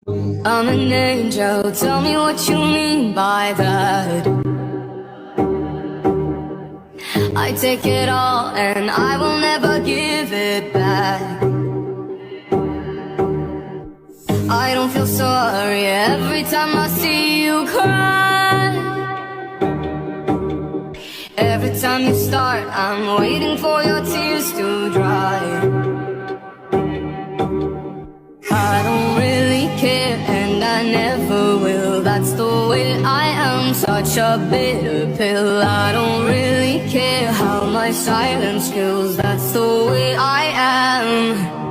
I'm an angel, tell me what you mean by that. I take it all and I will never give it back. I don't feel sorry every time I see you cry. Every time you start, I'm waiting for your tears to dry. I don't really care and I never will. That's the way I am, such a bitter pill. I don't really care how my silence kills. That's the way I am.